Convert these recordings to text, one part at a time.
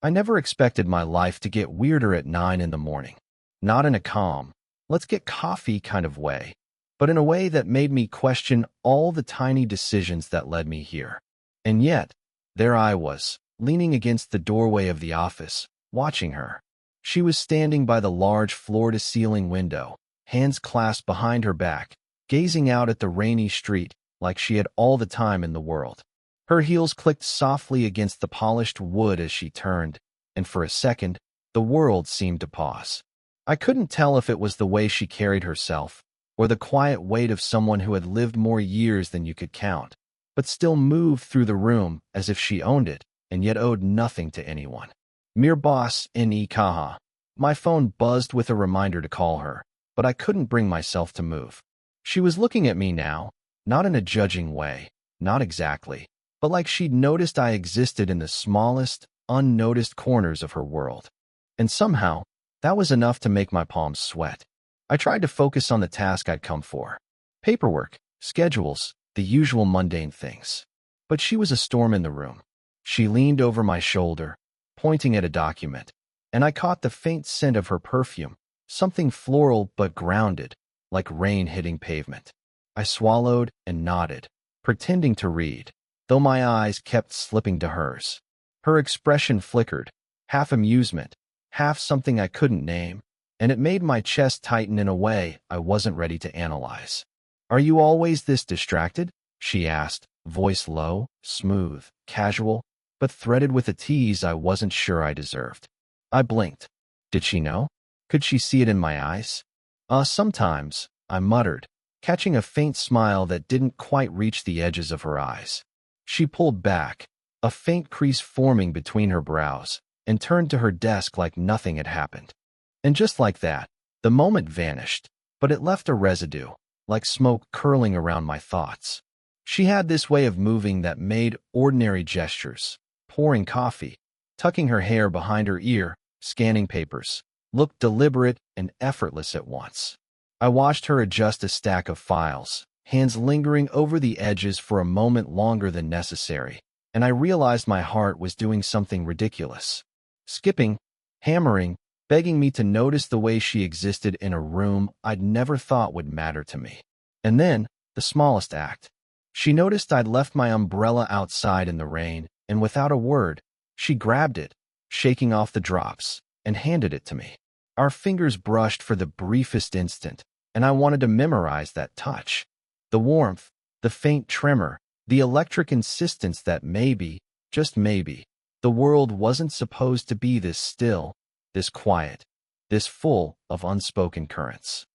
I never expected my life to get weirder at 9 in the morning. Not in a calm, let's get coffee kind of way, but in a way that made me question all the tiny decisions that led me here. And yet, there I was, leaning against the doorway of the office, watching her. She was standing by the large floor-to-ceiling window, hands clasped behind her back, gazing out at the rainy street like she had all the time in the world. Her heels clicked softly against the polished wood as she turned, and for a second, the world seemed to pause. I couldn't tell if it was the way she carried herself, or the quiet weight of someone who had lived more years than you could count, but still moved through the room as if she owned it, and yet owed nothing to anyone. Mere boss ne Kaha. My phone buzzed with a reminder to call her, but I couldn't bring myself to move. She was looking at me now, not in a judging way, not exactly, but like she'd noticed I existed in the smallest, unnoticed corners of her world. And somehow, that was enough to make my palms sweat. I tried to focus on the task I'd come for. Paperwork, schedules, the usual mundane things. But she was a storm in the room. She leaned over my shoulder, pointing at a document, and I caught the faint scent of her perfume, something floral but grounded, like rain hitting pavement. I swallowed and nodded, pretending to read, though my eyes kept slipping to hers. Her expression flickered, half amusement, half something I couldn't name, and it made my chest tighten in a way I wasn't ready to analyze. "Are you always this distracted?" she asked, voice low, smooth, casual, but threaded with a tease I wasn't sure I deserved. I blinked. Did she know? Could she see it in my eyes? Sometimes," I muttered, catching a faint smile that didn't quite reach the edges of her eyes. She pulled back, a faint crease forming between her brows, and turned to her desk like nothing had happened. And just like that, the moment vanished, but it left a residue, like smoke curling around my thoughts. She had this way of moving that made ordinary gestures, pouring coffee, tucking her hair behind her ear, scanning papers, looked deliberate and effortless at once. I watched her adjust a stack of files, hands lingering over the edges for a moment longer than necessary, and I realized my heart was doing something ridiculous. Skipping, hammering, begging me to notice the way she existed in a room I'd never thought would matter to me. And then, the smallest act. She noticed I'd left my umbrella outside in the rain, and without a word, she grabbed it, shaking off the drops, and handed it to me. Our fingers brushed for the briefest instant, and I wanted to memorize that touch. The warmth, the faint tremor, the electric insistence that maybe, just maybe, the world wasn't supposed to be this still, this quiet, this full of unspoken currents.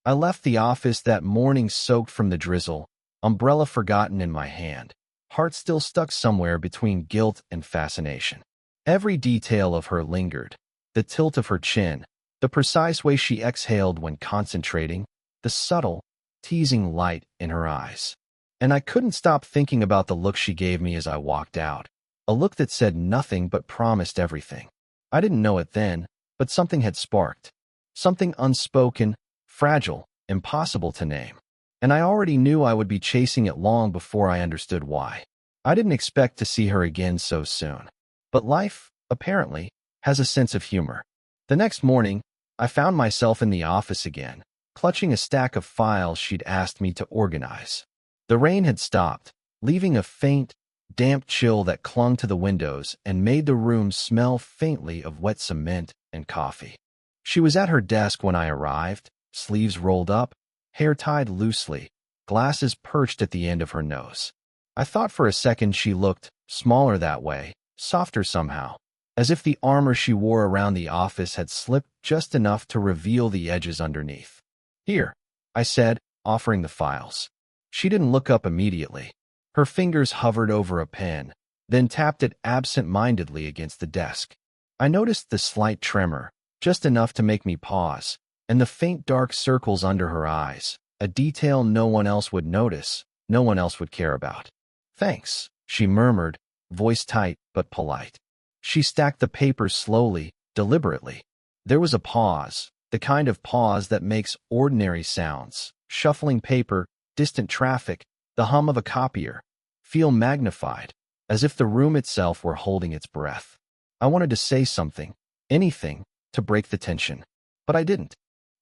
I left the office that morning soaked from the drizzle, umbrella forgotten in my hand, heart still stuck somewhere between guilt and fascination. Every detail of her lingered, the tilt of her chin, the precise way she exhaled when concentrating, the subtle, teasing light in her eyes. And I couldn't stop thinking about the look she gave me as I walked out, a look that said nothing but promised everything. I didn't know it then, but something had sparked. Something unspoken, fragile, impossible to name. And I already knew I would be chasing it long before I understood why. I didn't expect to see her again so soon. But life, apparently, has a sense of humor. The next morning, I found myself in the office again, clutching a stack of files she'd asked me to organize. The rain had stopped, leaving a faint, damp chill that clung to the windows and made the room smell faintly of wet cement and coffee. She was at her desk when I arrived, sleeves rolled up, hair tied loosely, glasses perched at the end of her nose. I thought for a second she looked smaller that way, softer somehow, as if the armor she wore around the office had slipped just enough to reveal the edges underneath. "Here," I said, offering the files. She didn't look up immediately. Her fingers hovered over a pen, then tapped it absent-mindedly against the desk. I noticed the slight tremor, just enough to make me pause, and the faint dark circles under her eyes, a detail no one else would notice, no one else would care about. "Thanks," she murmured, voice tight but polite. She stacked the papers slowly, deliberately. There was a pause, the kind of pause that makes ordinary sounds, shuffling paper, distant traffic, the hum of a copier, feel magnified, as if the room itself were holding its breath. I wanted to say something, anything, to break the tension. But I didn't.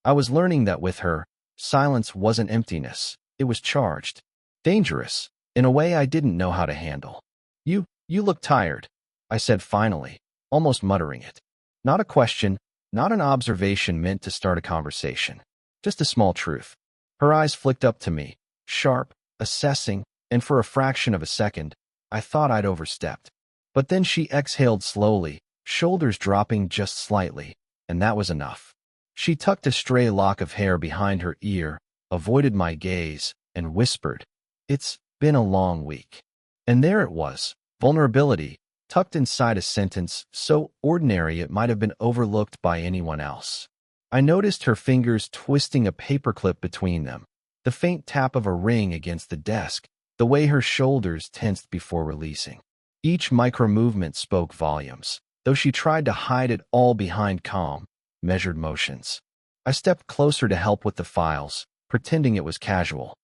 I was learning that with her, silence wasn't emptiness. It was charged. Dangerous, in a way I didn't know how to handle. You look tired, I said finally, almost muttering it. Not a question, not an observation meant to start a conversation. Just a small truth. Her eyes flicked up to me, sharp, assessing, and for a fraction of a second, I thought I'd overstepped. But then she exhaled slowly, shoulders dropping just slightly, and that was enough. She tucked a stray lock of hair behind her ear, avoided my gaze, and whispered, "It's been a long week." And there it was, vulnerability, tucked inside a sentence so ordinary it might have been overlooked by anyone else. I noticed her fingers twisting a paperclip between them, the faint tap of a ring against the desk, the way her shoulders tensed before releasing. Each micro-movement spoke volumes, though she tried to hide it all behind calm, measured motions. I stepped closer to help with the files, pretending it was casual.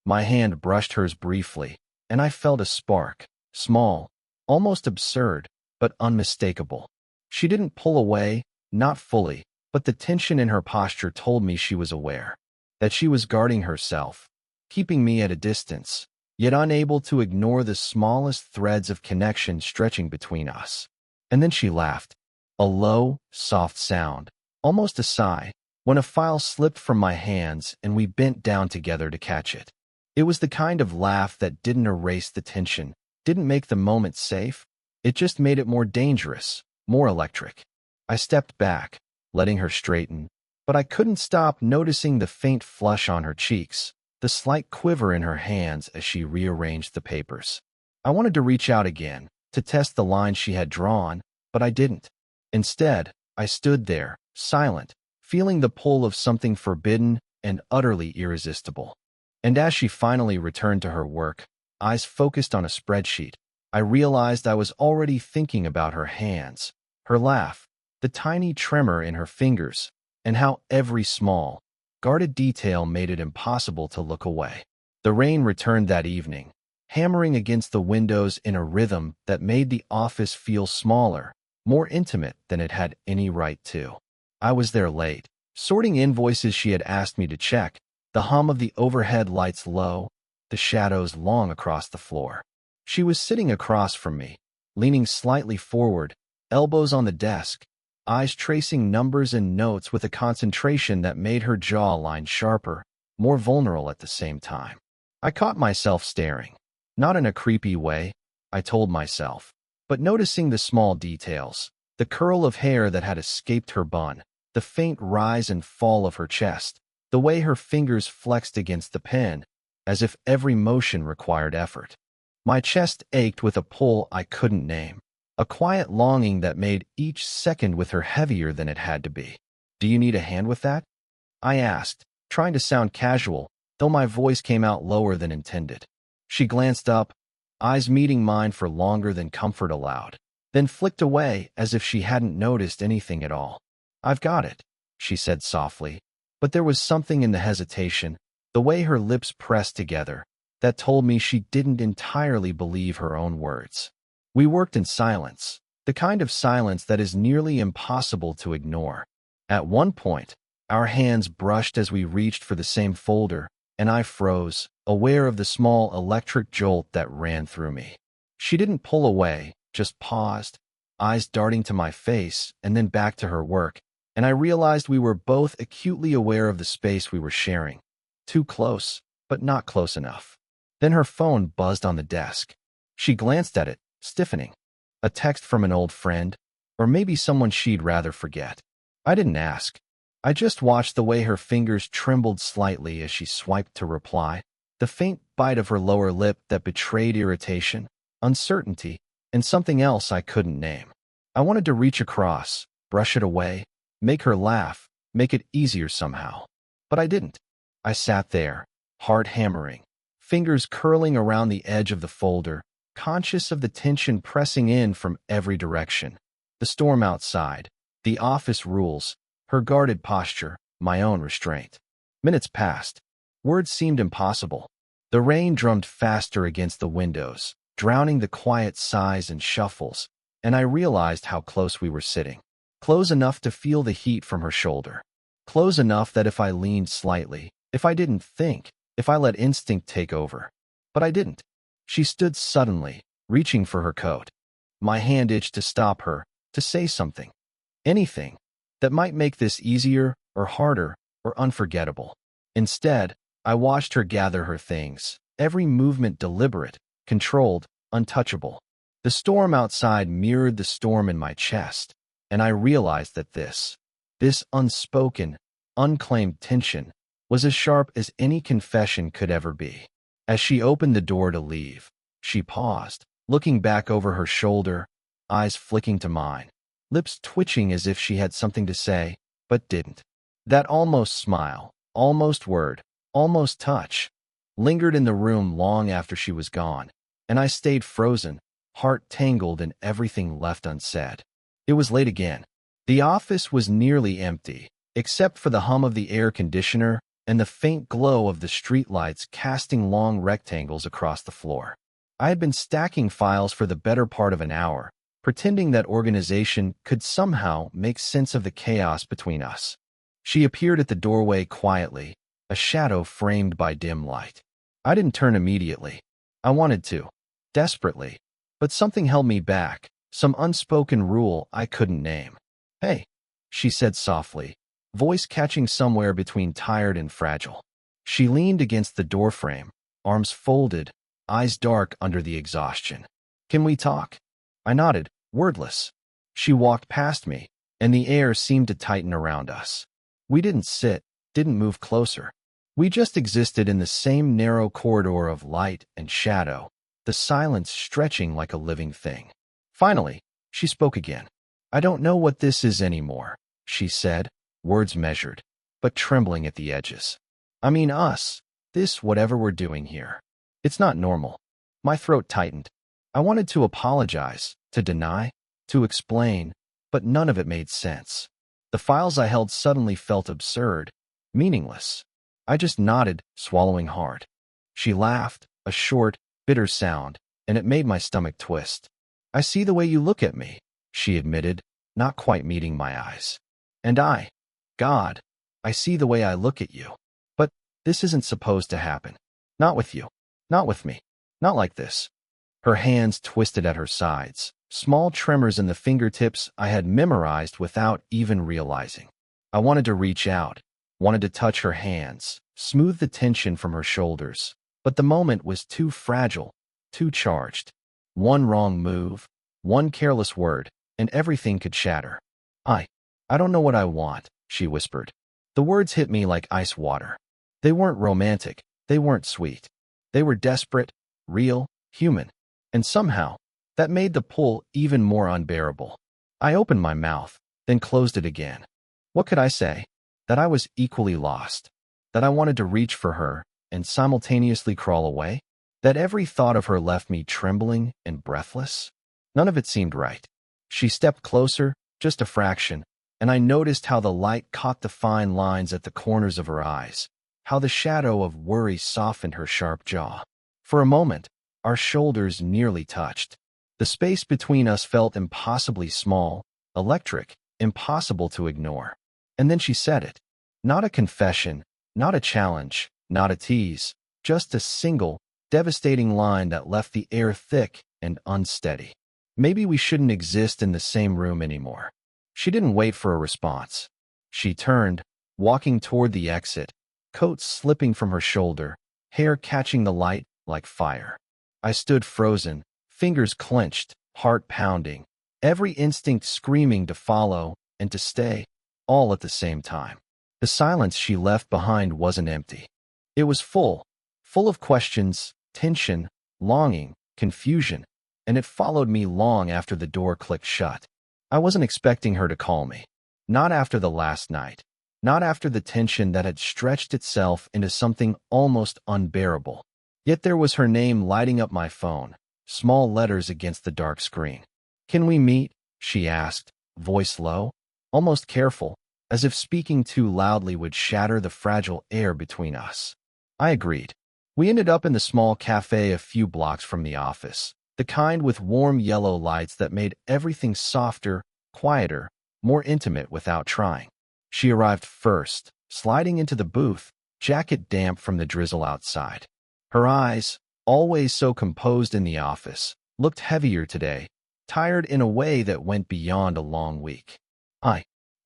My hand brushed hers briefly, and I felt a spark, small, almost absurd, but unmistakable. She didn't pull away, not fully, but the tension in her posture told me she was aware, that she was guarding herself, keeping me at a distance, yet unable to ignore the smallest threads of connection stretching between us. And then she laughed, a low, soft sound, almost a sigh, when a file slipped from my hands and we bent down together to catch it. It was the kind of laugh that didn't erase the tension, didn't make the moment safe, it just made it more dangerous, more electric. I stepped back, letting her straighten, but I couldn't stop noticing the faint flush on her cheeks, the slight quiver in her hands as she rearranged the papers. I wanted to reach out again, to test the line she had drawn, but I didn't. Instead, I stood there, silent, feeling the pull of something forbidden and utterly irresistible. And as she finally returned to her work, eyes focused on a spreadsheet, I realized I was already thinking about her hands, her laugh, the tiny tremor in her fingers, and how every small, guarded detail made it impossible to look away. The rain returned that evening, hammering against the windows in a rhythm that made the office feel smaller, more intimate than it had any right to. I was there late, sorting invoices she had asked me to check, the hum of the overhead lights low, the shadows long across the floor. She was sitting across from me, leaning slightly forward, elbows on the desk, eyes tracing numbers and notes with a concentration that made her jaw line sharper, more vulnerable at the same time. I caught myself staring, not in a creepy way, I told myself, but noticing the small details, the curl of hair that had escaped her bun, the faint rise and fall of her chest, the way her fingers flexed against the pen, as if every motion required effort. My chest ached with a pull I couldn't name, a quiet longing that made each second with her heavier than it had to be. "Do you need a hand with that?" I asked, trying to sound casual, though my voice came out lower than intended. She glanced up, eyes meeting mine for longer than comfort allowed, then flicked away as if she hadn't noticed anything at all. "I've got it," she said softly, but there was something in the hesitation, the way her lips pressed together, that told me she didn't entirely believe her own words. We worked in silence, the kind of silence that is nearly impossible to ignore. At one point, our hands brushed as we reached for the same folder, and I froze, aware of the small electric jolt that ran through me. She didn't pull away, just paused, eyes darting to my face and then back to her work, and I realized we were both acutely aware of the space we were sharing. Too close, but not close enough. Then her phone buzzed on the desk. She glanced at it, stiffening. A text from an old friend, or maybe someone she'd rather forget. I didn't ask. I just watched the way her fingers trembled slightly as she swiped to reply, the faint bite of her lower lip that betrayed irritation, uncertainty, and something else I couldn't name. I wanted to reach across, brush it away, make her laugh, make it easier somehow. But I didn't. I sat there, heart hammering, fingers curling around the edge of the folder, conscious of the tension pressing in from every direction. The storm outside, the office rules, her guarded posture, my own restraint. Minutes passed. Words seemed impossible. The rain drummed faster against the windows, drowning the quiet sighs and shuffles, and I realized how close we were sitting. Close enough to feel the heat from her shoulder. Close enough that if I leaned slightly, if I didn't think, if I let instinct take over. But I didn't. She stood suddenly, reaching for her coat. My hand itched to stop her, to say something. Anything that might make this easier or harder or unforgettable. Instead, I watched her gather her things, every movement deliberate, controlled, untouchable. The storm outside mirrored the storm in my chest, and I realized that this unspoken, unclaimed tension was as sharp as any confession could ever be. As she opened the door to leave, she paused, looking back over her shoulder, eyes flicking to mine, lips twitching as if she had something to say, but didn't. That almost smile, almost word, almost touch, lingered in the room long after she was gone, and I stayed frozen, heart tangled and everything left unsaid. It was late again. The office was nearly empty, except for the hum of the air conditioner and the faint glow of the streetlights casting long rectangles across the floor. I had been stacking files for the better part of an hour, pretending that organization could somehow make sense of the chaos between us. She appeared at the doorway quietly, a shadow framed by dim light. I didn't turn immediately. I wanted to, desperately, but something held me back, some unspoken rule I couldn't name. "Hey," she said softly, voice catching somewhere between tired and fragile. She leaned against the doorframe, arms folded, eyes dark under the exhaustion. "Can we talk?" I nodded, wordless. She walked past me, and the air seemed to tighten around us. We didn't sit, didn't move closer. We just existed in the same narrow corridor of light and shadow, the silence stretching like a living thing. Finally, she spoke again. "I don't know what this is anymore," she said, words measured, but trembling at the edges. "I mean us, this whatever we're doing here. It's not normal." My throat tightened. I wanted to apologize, to deny, to explain, but none of it made sense. The files I held suddenly felt absurd, meaningless. I just nodded, swallowing hard. She laughed, a short, bitter sound, and it made my stomach twist. "I see the way you look at me," she admitted, not quite meeting my eyes. "And God, I see the way I look at you. But this isn't supposed to happen. Not with you. Not with me. Not like this." Her hands twisted at her sides, small tremors in the fingertips I had memorized without even realizing. I wanted to reach out, wanted to touch her hands, smooth the tension from her shoulders, but the moment was too fragile, too charged. One wrong move, one careless word, and everything could shatter. I don't know what I want," she whispered. The words hit me like ice water. They weren't romantic, they weren't sweet. They were desperate, real, human. And somehow, that made the pull even more unbearable. I opened my mouth, then closed it again. What could I say? That I was equally lost. That I wanted to reach for her and simultaneously crawl away? That every thought of her left me trembling and breathless? None of it seemed right. She stepped closer, just a fraction, and I noticed how the light caught the fine lines at the corners of her eyes, how the shadow of worry softened her sharp jaw. For a moment, our shoulders nearly touched. The space between us felt impossibly small, electric, impossible to ignore. And then she said it. Not a confession, not a challenge, not a tease, just a single, devastating line that left the air thick and unsteady. "Maybe we shouldn't exist in the same room anymore." She didn't wait for a response. She turned, walking toward the exit, coat slipping from her shoulder, hair catching the light like fire. I stood frozen, fingers clenched, heart pounding, every instinct screaming to follow and to stay, all at the same time. The silence she left behind wasn't empty. It was full of questions, tension, longing, confusion, and it followed me long after the door clicked shut. I wasn't expecting her to call me. Not after the last night. Not after the tension that had stretched itself into something almost unbearable. Yet there was her name lighting up my phone, small letters against the dark screen. "Can we meet?" she asked, voice low, almost careful, as if speaking too loudly would shatter the fragile air between us. I agreed. We ended up in the small cafe a few blocks from the office, the kind with warm yellow lights that made everything softer, quieter, more intimate without trying. She arrived first, sliding into the booth, jacket damp from the drizzle outside. Her eyes, always so composed in the office, looked heavier today, tired in a way that went beyond a long week.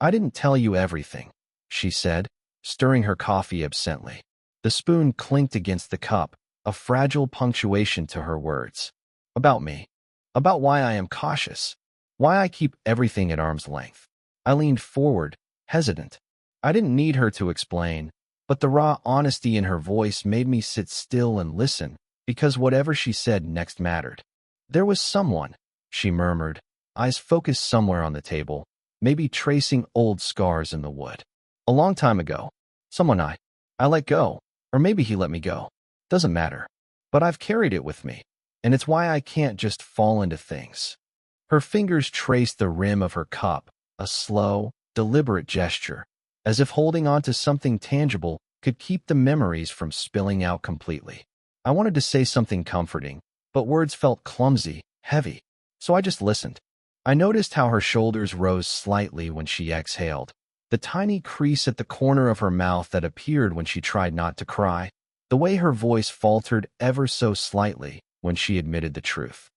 I didn't tell you everything, she said, stirring her coffee absently. The spoon clinked against the cup, a fragile punctuation to her words. About me. About why I am cautious. Why I keep everything at arm's length. I leaned forward, hesitant. I didn't need her to explain, but the raw honesty in her voice made me sit still and listen, because whatever she said next mattered. There was someone, she murmured, eyes focused somewhere on the table, maybe tracing old scars in the wood. A long time ago. Someone I let go, or maybe he let me go. Doesn't matter. But I've carried it with me, and it's why I can't just fall into things. Her fingers traced the rim of her cup, a slow, deliberate gesture, as if holding on to something tangible could keep the memories from spilling out completely. I wanted to say something comforting, but words felt clumsy, heavy, so I just listened. I noticed how her shoulders rose slightly when she exhaled, the tiny crease at the corner of her mouth that appeared when she tried not to cry, the way her voice faltered ever so slightly when she admitted the truth.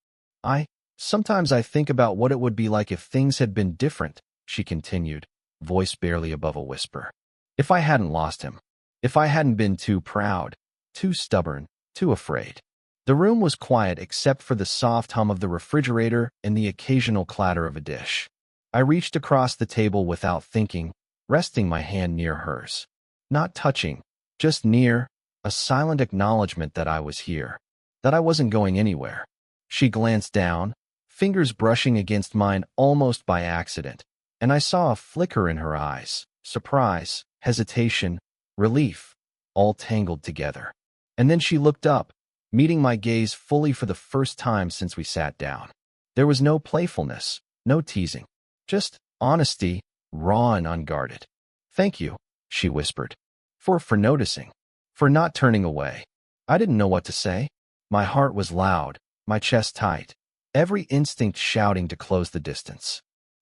Sometimes I think about what it would be like if things had been different, she continued, voice barely above a whisper. If I hadn't lost him. If I hadn't been too proud, too stubborn, too afraid. The room was quiet except for the soft hum of the refrigerator and the occasional clatter of a dish. I reached across the table without thinking, resting my hand near hers. Not touching, just near, a silent acknowledgement that I was here, that I wasn't going anywhere. She glanced down, fingers brushing against mine almost by accident, and I saw a flicker in her eyes, surprise, hesitation, relief, all tangled together. And then she looked up, meeting my gaze fully for the first time since we sat down. There was no playfulness, no teasing, just honesty, raw and unguarded. Thank you, she whispered, for noticing, for not turning away. I didn't know what to say. My heart was loud, my chest tight, every instinct shouting to close the distance.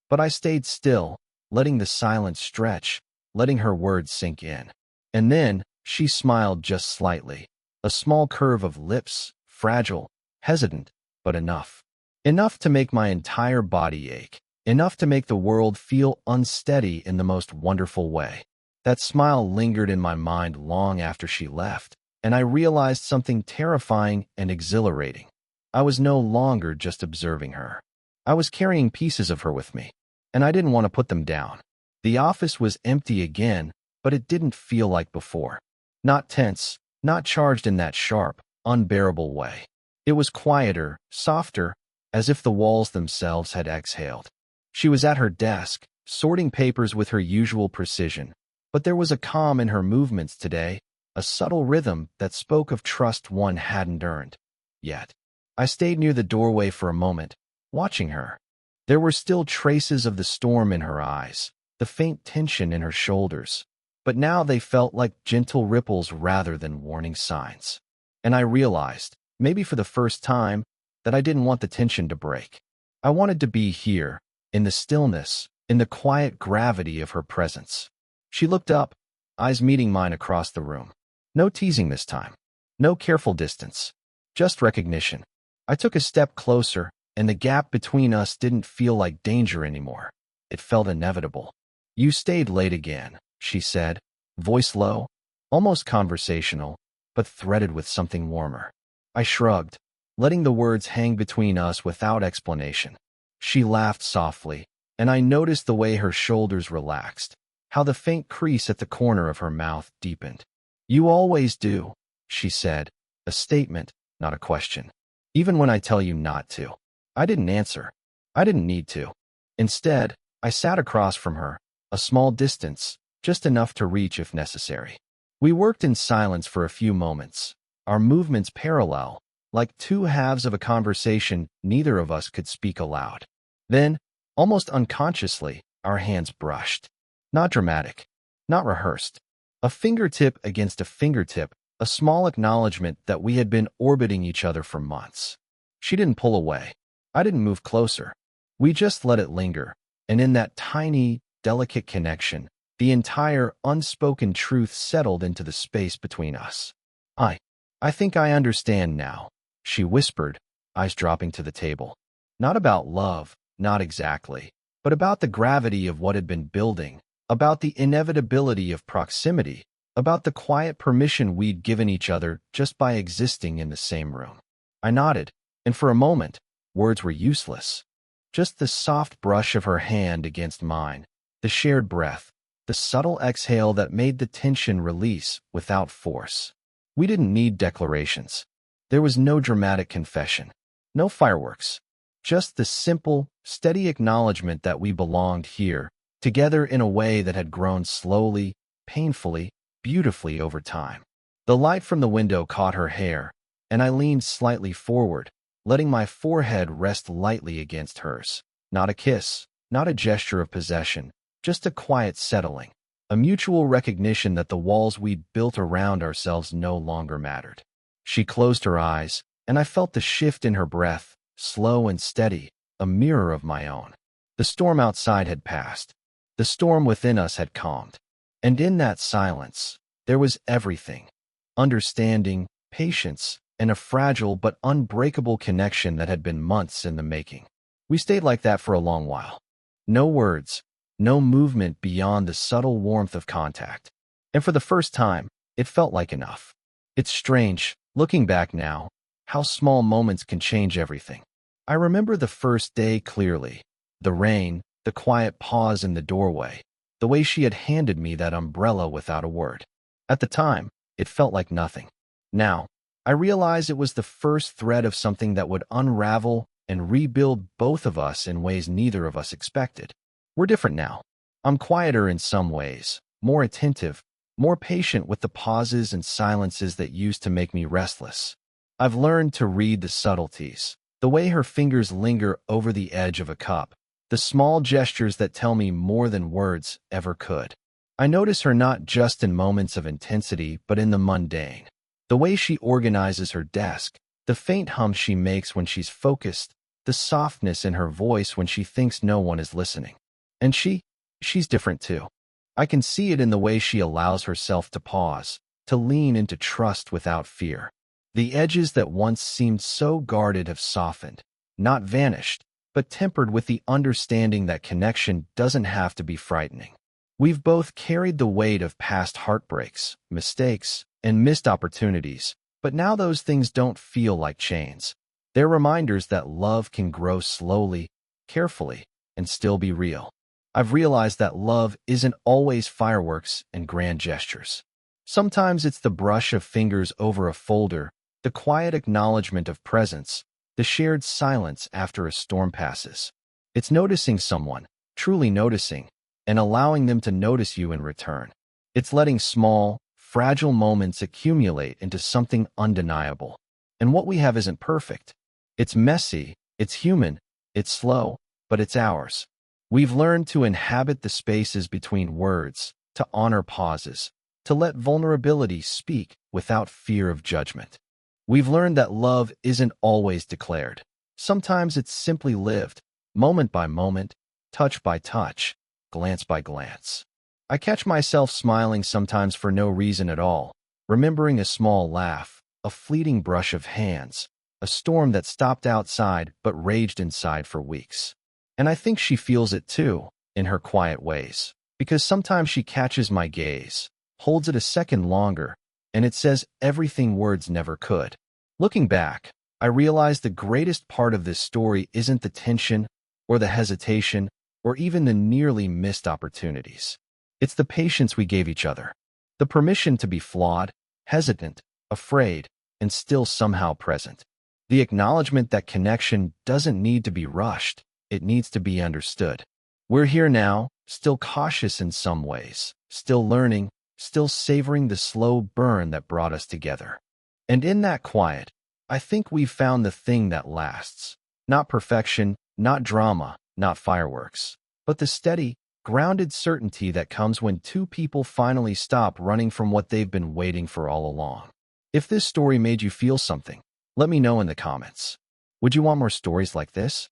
But I stayed still, letting the silence stretch, letting her words sink in. And then she smiled just slightly, a small curve of lips, fragile, hesitant, but enough. Enough to make my entire body ache, enough to make the world feel unsteady in the most wonderful way. That smile lingered in my mind long after she left, and I realized something terrifying and exhilarating. I was no longer just observing her. I was carrying pieces of her with me, and I didn't want to put them down. The office was empty again, but it didn't feel like before. Not tense, not charged in that sharp, unbearable way. It was quieter, softer, as if the walls themselves had exhaled. She was at her desk, sorting papers with her usual precision, but there was a calm in her movements today, a subtle rhythm that spoke of trust one hadn't earned yet. I stayed near the doorway for a moment, watching her. There were still traces of the storm in her eyes, the faint tension in her shoulders, but now they felt like gentle ripples rather than warning signs. And I realized, maybe for the first time, that I didn't want the tension to break. I wanted to be here, in the stillness, in the quiet gravity of her presence. She looked up, eyes meeting mine across the room. No teasing this time. No careful distance. Just recognition. I took a step closer, and the gap between us didn't feel like danger anymore. It felt inevitable. You stayed late again, she said, voice low, almost conversational, but threaded with something warmer. I shrugged, letting the words hang between us without explanation. She laughed softly, and I noticed the way her shoulders relaxed, how the faint crease at the corner of her mouth deepened. You always do, she said, a statement, not a question. Even when I tell you not to. I didn't answer. I didn't need to. Instead, I sat across from her, a small distance, just enough to reach if necessary. We worked in silence for a few moments, our movements parallel, like two halves of a conversation neither of us could speak aloud. Then, almost unconsciously, our hands brushed. Not dramatic, not rehearsed. A fingertip against a fingertip, a small acknowledgement that we had been orbiting each other for months. She didn't pull away. I didn't move closer. We just let it linger, and in that tiny, delicate connection, the entire unspoken truth settled into the space between us. I, I think I understand now, she whispered, eyes dropping to the table. Not about love, not exactly, but about the gravity of what had been building, about the inevitability of proximity, about the quiet permission we'd given each other just by existing in the same room. I nodded, and for a moment, words were useless. Just the soft brush of her hand against mine, the shared breath, the subtle exhale that made the tension release without force. We didn't need declarations. There was no dramatic confession, no fireworks, just the simple, steady acknowledgement that we belonged here, together in a way that had grown slowly, painfully, beautifully over time. The light from the window caught her hair, and I leaned slightly forward, letting my forehead rest lightly against hers. Not a kiss, not a gesture of possession, just a quiet settling, a mutual recognition that the walls we'd built around ourselves no longer mattered. She closed her eyes, and I felt the shift in her breath, slow and steady, a mirror of my own. The storm outside had passed. The storm within us had calmed. And in that silence, there was everything: understanding, patience, and a fragile but unbreakable connection that had been months in the making. We stayed like that for a long while. No words, no movement beyond the subtle warmth of contact. And for the first time, it felt like enough. It's strange, looking back now, how small moments can change everything. I remember the first day clearly. The rain, the quiet pause in the doorway, the way she had handed me that umbrella without a word. At the time, it felt like nothing. Now, I realize it was the first thread of something that would unravel and rebuild both of us in ways neither of us expected. We're different now. I'm quieter in some ways, more attentive, more patient with the pauses and silences that used to make me restless. I've learned to read the subtleties, the way her fingers linger over the edge of a cup, the small gestures that tell me more than words ever could. I notice her not just in moments of intensity, but in the mundane. The way she organizes her desk, the faint hum she makes when she's focused, the softness in her voice when she thinks no one is listening. And she's different too. I can see it in the way she allows herself to pause, to lean into trust without fear. The edges that once seemed so guarded have softened, not vanished, but tempered with the understanding that connection doesn't have to be frightening. We've both carried the weight of past heartbreaks, mistakes, and missed opportunities, but now those things don't feel like chains. They're reminders that love can grow slowly, carefully, and still be real. I've realized that love isn't always fireworks and grand gestures. Sometimes it's the brush of fingers over a folder, the quiet acknowledgement of presence, the shared silence after a storm passes. It's noticing someone, truly noticing, and allowing them to notice you in return. It's letting small, fragile moments accumulate into something undeniable. And what we have isn't perfect. It's messy, it's human, it's slow, but it's ours. We've learned to inhabit the spaces between words, to honor pauses, to let vulnerability speak without fear of judgment. We've learned that love isn't always declared. Sometimes it's simply lived, moment by moment, touch by touch, glance by glance. I catch myself smiling sometimes for no reason at all, remembering a small laugh, a fleeting brush of hands, a storm that stopped outside but raged inside for weeks. And I think she feels it too, in her quiet ways, because sometimes she catches my gaze, holds it a second longer, and it says everything words never could. Looking back, I realize the greatest part of this story isn't the tension, or the hesitation, or even the nearly missed opportunities. It's the patience we gave each other, the permission to be flawed, hesitant, afraid, and still somehow present. The acknowledgement that connection doesn't need to be rushed, it needs to be understood. We're here now, still cautious in some ways, still learning, still savoring the slow burn that brought us together. And in that quiet, I think we've found the thing that lasts. Not perfection, not drama, not fireworks, but the steady, grounded certainty that comes when two people finally stop running from what they've been waiting for all along. If this story made you feel something, let me know in the comments. Would you want more stories like this?